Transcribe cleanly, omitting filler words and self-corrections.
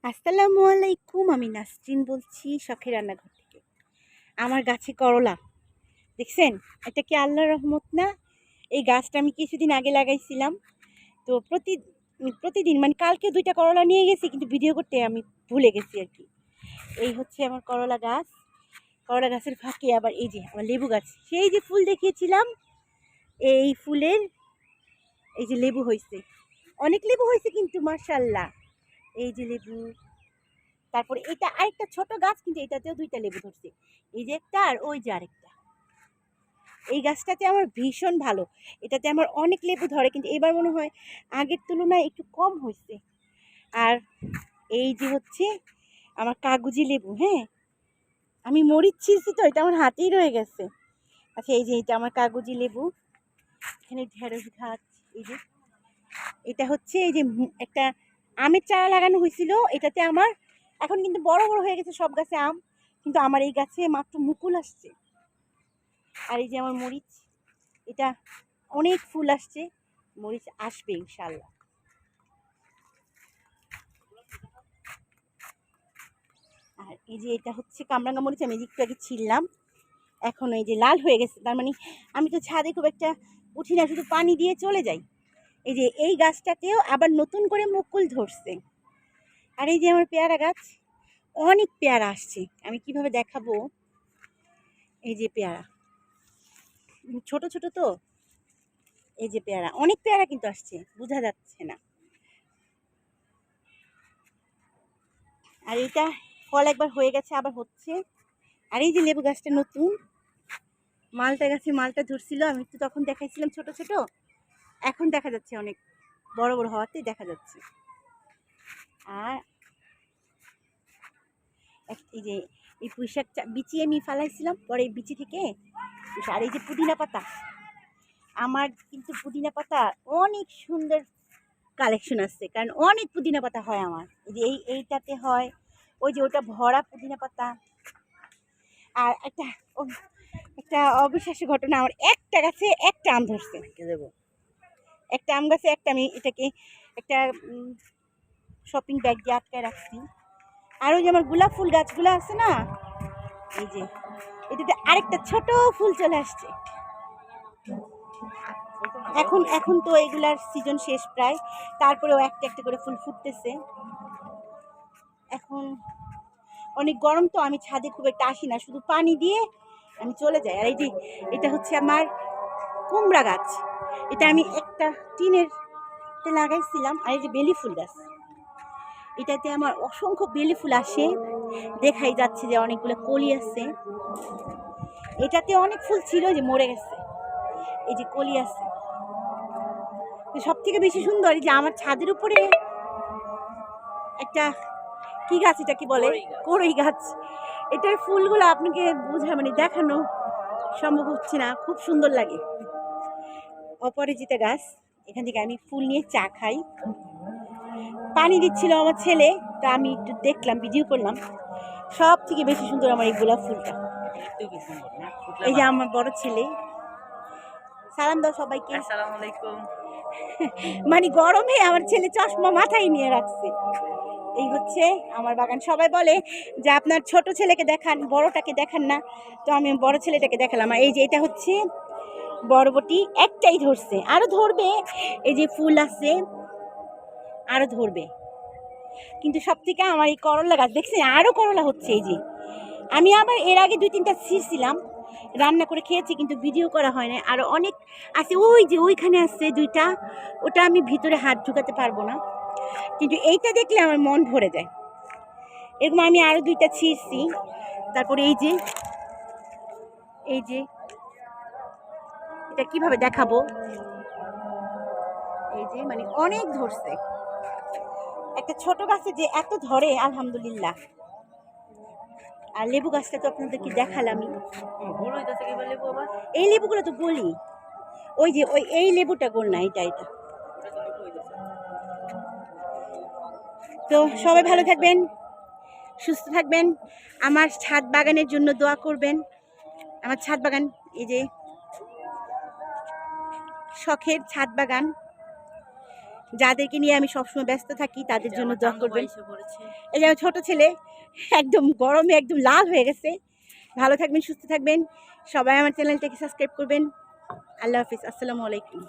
আসসালামু আলাইকুম। আমি নাসরিন বলছি শখের রান্নাঘর থেকে। আমার গাছে করলা দেখছেন, এটা কি আল্লাহর রহমত না? এই গাছটা আমি কিছুদিন আগে লাগাইছিলাম। তো প্রতিদিন মানে কালকে 2টা করলা নিয়ে গেছি, কিন্তু ভিডিও করতে আমি ভুলে গেছি আর কি। এই হচ্ছে আমার করলা গাছ। করলা গাছের ফাঁকে আবার এই যে আমার লেবু গাছ, সেই যে ফুল দেখিয়েছিলাম, এই ফুলের এই যে লেবু হয়েছে, অনেক লেবু হয়েছে কিন্তু মাশাআল্লাহ। এই যে লেবু, তারপরে এটা আরেকটা ছোট গাছ, কিন্তু এটাতেও 2টা লেবু ধরছে। এই যে একটা আর ওই যে আরেকটা। এই গাছটাতে আমার ভীষণ ভালো, এটাতে আমার অনেক লেবু ধরে, কিন্তু এবার মনে হয় আগের তুলনায় একটু কম হয়েছে। আর এই যে হচ্ছে আমার কাগজি লেবু, হ্যাঁ আমি মরিচ ছিঁড়ছি তো এটা আমার হাতেই রয়ে গেছে। আচ্ছা এই যে এটা আমার কাগজি লেবু, এখানে ঢেঁড়স গাছ, এই যে এটা হচ্ছে এই যে একটা আমের চারা লাগানো হয়েছিল, এটাতে আমার এখন কিন্তু বড় বড় হয়ে গেছে সব গাছে আম, কিন্তু আমার এই গাছে মাত্র মুকুল আসছে। আর এই যে আমার মরিচ, এটা অনেক ফুল আসছে, মরিচ আসবে ইনশাল্লাহ। আর এই যে এটা হচ্ছে কামরাঙ্গা মরিচ, আমি একটু আগে ছিললাম, এখন এই যে লাল হয়ে গেছে, তার মানে আমি তো ছাদে খুব একটা উঠি না, শুধু পানি দিয়ে চলে যাই। এই যে এই গাছটাতেও আবার নতুন করে মুকুল ধরছে। আর এই যে আমার পেয়ারা গাছ, অনেক পেয়ারা আসছে, আমি কিভাবে দেখাবো। এই যে পেয়ারা ছোট ছোট তো, এই যে পেয়ারা, অনেক পেয়ারা কিন্তু আসছে, বোঝা যাচ্ছে না। আর এটা ফল একবার হয়ে গেছে, আবার হচ্ছে। আর এই যে লেবু গাছটা নতুন, মালটা গাছে মালটা ধরছিল, আমি তো তখন দেখাইছিলাম ছোট ছোট, এখন দেখা যাচ্ছে অনেক বড় বড় হওয়াতে দেখা যাচ্ছে। আর এই যে এই পুঁইশাক বিচি আমি ফালাইছিলাম, পরে এই বিচি থেকে। আর এই যে পুদিনা পাতা, আমার কিন্তু পুদিনা পাতা অনেক সুন্দর কালেকশন আছে, কারণ অনেক পুদিনা পাতা হয় আমার। এই যে এইটাতে হয়, ওই যে ওটা ভরা পুদিনা পাতা। আর একটা অবিশ্বাস্য ঘটনা, আমার একটা গাছে একটা আম ধরছে, একটা আম গাছে একটা, আমি এটাকে একটা শপিং ব্যাগ দিয়ে আটকায় রাখছি। আর ওই যে আমার গোলাপ ফুল গাছগুলো আছে না, এই যে এটাতে আরেকটা ছোট ফুল চলে আসছে। এখন এখন তো এগুলার সিজন শেষ প্রায়, তারপরেও একটা একটা করে ফুল ফুটতেছে। এখন অনেক গরম তো, আমি ছাদে খুব একটা আসি না, শুধু পানি দিয়ে আমি চলে যাই। আর এই যে এটা হচ্ছে আমার কুমড়া গাছ, এটা আমি একটা টিনের লাগাইছিলাম। আর এই যে বেলি ফুল গাছ, এটাতে আমার অসংখ্য বেলি ফুল আসে, দেখাই যাচ্ছে যে অনেকগুলো কলি আছে। এটাতে অনেক ফুল ছিল যে মরে গেছে, এই যে কলি আছে। সব থেকে বেশি সুন্দর এই যে আমার ছাদের উপরে একটা কি গাছ, এটা কি বলে, কড়ই গাছ। এটার ফুলগুলো আপনাকে মানে দেখানো সম্ভব হচ্ছে না, খুব সুন্দর লাগে। অপরাজিতা গাছ, এখান থেকে আমি ফুল নিয়ে চা খাই। পানি দিচ্ছিল আমার ছেলে, তা আমি একটু দেখলাম, ভিডিও করলাম। সব থেকে বেশি সুন্দর আমার এই গোলাপ ফুলটা। এই যে আমার বড় ছেলে, সালাম দাও সবাইকে। আসসালামু আলাইকুম। মানে গরমে আমার ছেলে চশমা মাথায় নিয়ে রাখছে। এই হচ্ছে আমার বাগান। সবাই বলে যে আপনার ছোট ছেলেকে দেখান, বড়টাকে দেখান না, তো আমি বড় ছেলেটাকে দেখালাম। আর এই যে এটা হচ্ছে বরবটি, একটাই ধরছে, আরো ধরবে। এই যে ফুল আছে, আরো ধরবে। কিন্তু সব থেকে আমার এই করলা গাছ দেখছি, আরো করলা হচ্ছে। এই যে আমি আবার এর আগে 2-3টা ছিঁড়ছিলাম, রান্না করে খেয়েছি, কিন্তু ভিডিও করা হয় না। আরো অনেক আছে, ওই যে ওইখানে আছে 2টা, ওটা আমি ভিতরে হাত ঢুকাতে পারবো না, কিন্তু এইটা দেখলে আমার মন ভরে যায়। এরকম আমি আরো 2টা ছিঁড়ছি। তারপরে এই যে এটা কিভাবে দেখাবো, এই যে মানে অনেক ধরছে। একটা ছোট গাছে যে এত ধরে, আলহামদুলিল্লাহ। আর লেবু গাছটা তো আপনাদেরকে দেখালামই। এই লেবুগুলো তো বলি, ওই যে এই লেবুটা গোল না, এটা। তো সবাই ভালো থাকবেন, সুস্থ থাকবেন, আমার ছাদ বাগানের জন্য দোয়া করবেন। আমার ছাদ বাগান, এই যে শখের ছাদ বাগান, যাদেরকে নিয়ে আমি সবসময় ব্যস্ত থাকি তাদের জন্য দোয়া করবেন। এসে পড়েছে। এই যে আমার ছোট ছেলে একদম গরমে একদম লাল হয়ে গেছে। ভালো থাকবেন, সুস্থ থাকবেন, সবাই আমার চ্যানেলটাকে সাবস্ক্রাইব করবেন। আল্লাহ হাফিজ, আসসালামু আলাইকুম।